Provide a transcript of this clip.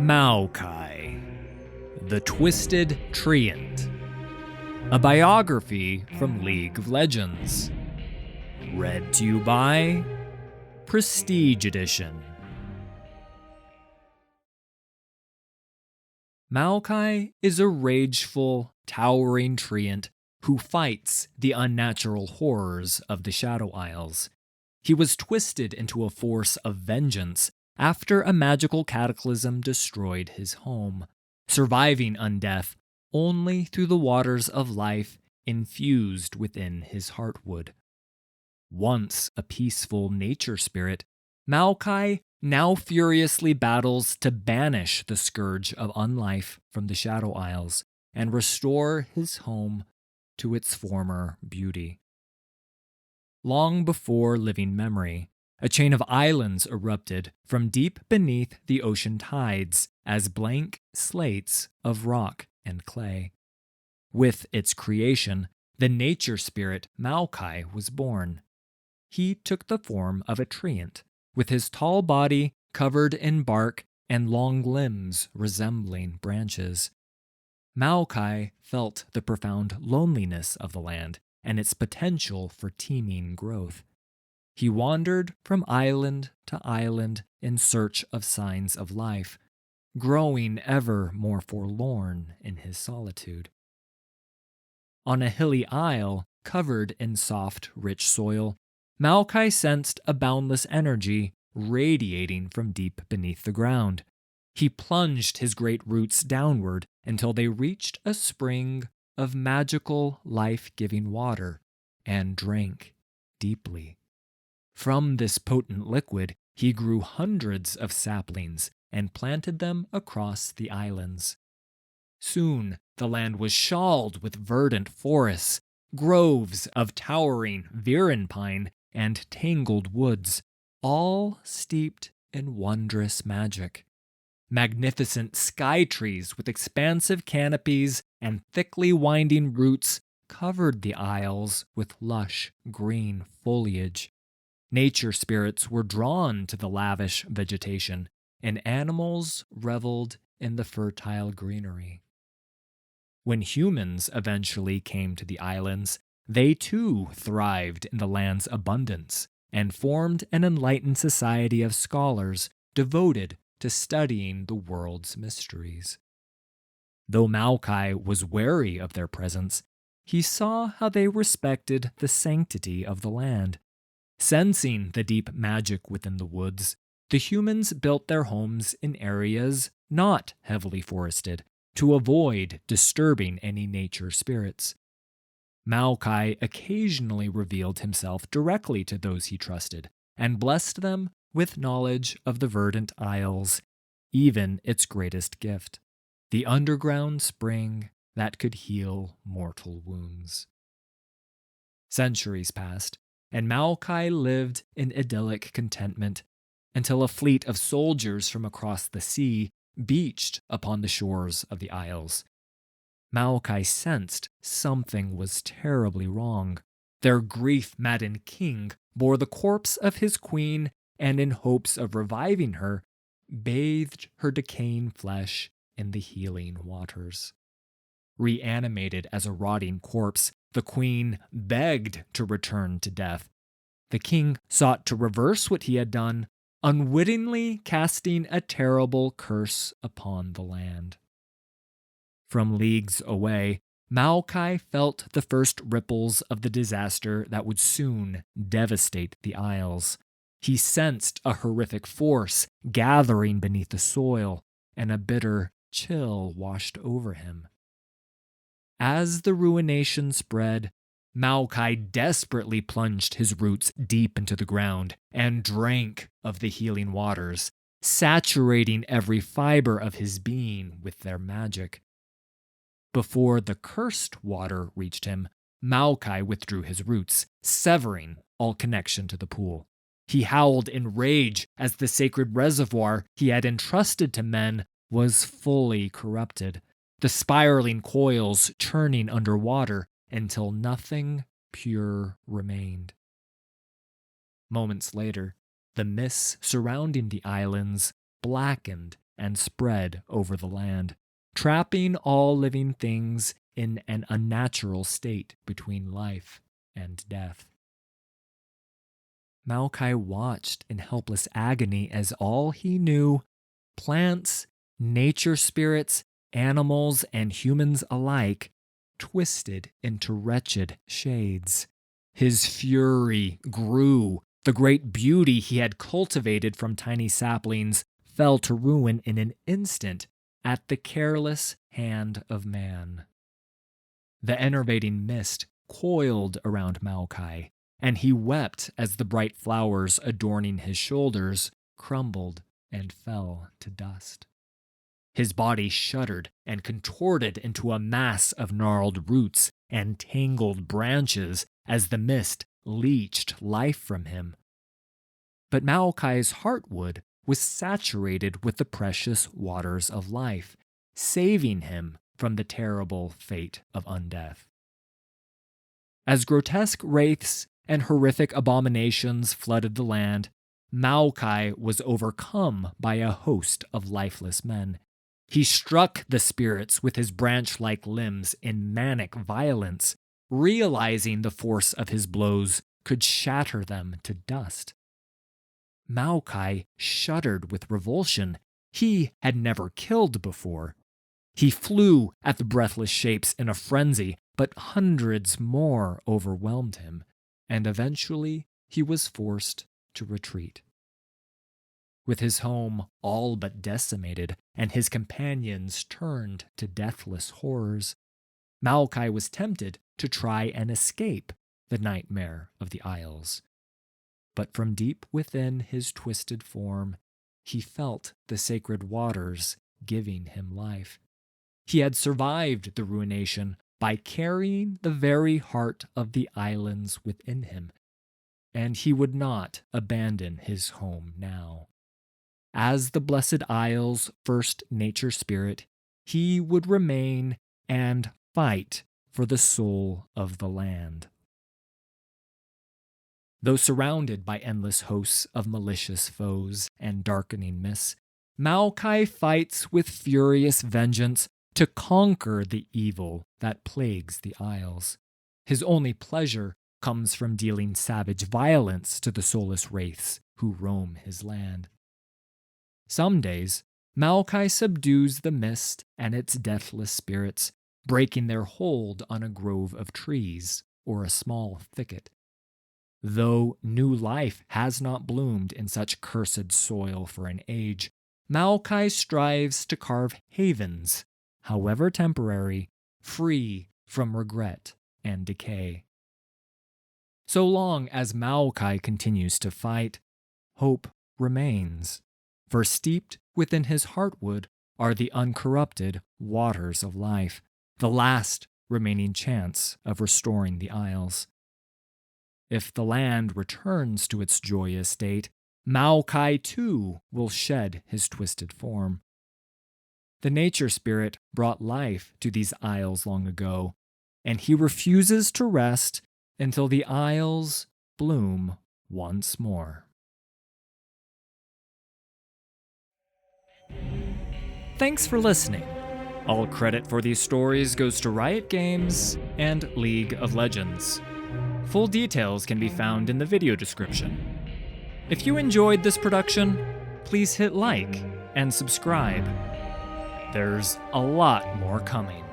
Maokai, the Twisted Treant, a biography from League of Legends. Read to you by Prestige Edition. Maokai is a rageful, towering treant who fights the unnatural horrors of the Shadow Isles. He was twisted into a force of vengeance after a magical cataclysm destroyed his home, surviving undeath only through the waters of life infused within his heartwood. Once a peaceful nature spirit, Maokai now furiously battles to banish the scourge of unlife from the Shadow Isles and restore his home to its former beauty. Long before living memory, a chain of islands erupted from deep beneath the ocean tides as blank slates of rock and clay. With its creation, the nature spirit Maokai was born. He took the form of a treant, with his tall body covered in bark and long limbs resembling branches. Maokai felt the profound loneliness of the land and its potential for teeming growth. He wandered from island to island in search of signs of life, growing ever more forlorn in his solitude. On a hilly isle covered in soft, rich soil, Maokai sensed a boundless energy radiating from deep beneath the ground. He plunged his great roots downward until they reached a spring of magical, life-giving water and drank deeply. From this potent liquid, he grew hundreds of saplings and planted them across the islands. Soon, the land was shawled with verdant forests, groves of towering Viren pine, and tangled woods, all steeped in wondrous magic. Magnificent sky trees with expansive canopies and thickly winding roots covered the isles with lush green foliage. Nature spirits were drawn to the lavish vegetation, and animals reveled in the fertile greenery. When humans eventually came to the islands, they too thrived in the land's abundance and formed an enlightened society of scholars devoted to studying the world's mysteries. Though Maokai was wary of their presence, he saw how they respected the sanctity of the land. Sensing the deep magic within the woods, the humans built their homes in areas not heavily forested to avoid disturbing any nature spirits. Maokai occasionally revealed himself directly to those he trusted and blessed them with knowledge of the verdant isles, even its greatest gift, the underground spring that could heal mortal wounds. Centuries passed, and Maokai lived in idyllic contentment until a fleet of soldiers from across the sea beached upon the shores of the isles. Maokai sensed something was terribly wrong. Their grief-maddened king bore the corpse of his queen and, in hopes of reviving her, bathed her decaying flesh in the healing waters. Reanimated as a rotting corpse, the queen begged to return to death. The king sought to reverse what he had done, unwittingly casting a terrible curse upon the land. From leagues away, Maokai felt the first ripples of the disaster that would soon devastate the Isles. He sensed a horrific force gathering beneath the soil, and a bitter chill washed over him. As the ruination spread, Maokai desperately plunged his roots deep into the ground and drank of the healing waters, saturating every fiber of his being with their magic. Before the cursed water reached him, Maokai withdrew his roots, severing all connection to the pool. He howled in rage as the sacred reservoir he had entrusted to men was fully corrupted, the spiraling coils churning underwater until nothing pure remained. Moments later, the mists surrounding the islands blackened and spread over the land, trapping all living things in an unnatural state between life and death. Maokai watched in helpless agony as all he knew, plants, nature spirits, animals, and humans alike, twisted into wretched shades. His fury grew. The great beauty he had cultivated from tiny saplings fell to ruin in an instant at the careless hand of man. The enervating mist coiled around Maokai, and he wept as the bright flowers adorning his shoulders crumbled and fell to dust. His body shuddered and contorted into a mass of gnarled roots and tangled branches as the mist leached life from him. But Maokai's heartwood was saturated with the precious waters of life, saving him from the terrible fate of undeath. As grotesque wraiths and horrific abominations flooded the land, Maokai was overcome by a host of lifeless men. He struck the spirits with his branch-like limbs in manic violence, realizing the force of his blows could shatter them to dust. Maokai shuddered with revulsion. He had never killed before. He flew at the breathless shapes in a frenzy, but hundreds more overwhelmed him, and eventually he was forced to retreat. With his home all but decimated and his companions turned to deathless horrors, Maokai was tempted to try and escape the nightmare of the Isles. But from deep within his twisted form, he felt the sacred waters giving him life. He had survived the ruination by carrying the very heart of the islands within him, and he would not abandon his home now. As the Blessed Isle's first nature spirit, he would remain and fight for the soul of the land. Though surrounded by endless hosts of malicious foes and darkening mists, Maokai fights with furious vengeance to conquer the evil that plagues the Isles. His only pleasure comes from dealing savage violence to the soulless wraiths who roam his land. Some days, Maokai subdues the mist and its deathless spirits, breaking their hold on a grove of trees or a small thicket. Though new life has not bloomed in such cursed soil for an age, Maokai strives to carve havens, however temporary, free from regret and decay. So long as Maokai continues to fight, hope remains, for steeped within his heartwood are the uncorrupted waters of life, the last remaining chance of restoring the Isles. If the land returns to its joyous state, Maokai too will shed his twisted form. The nature spirit brought life to these Isles long ago, and he refuses to rest until the Isles bloom once more. Thanks for listening. All credit for these stories goes to Riot Games and League of Legends. Full details can be found in the video description. If you enjoyed this production, please hit like and subscribe. There's a lot more coming.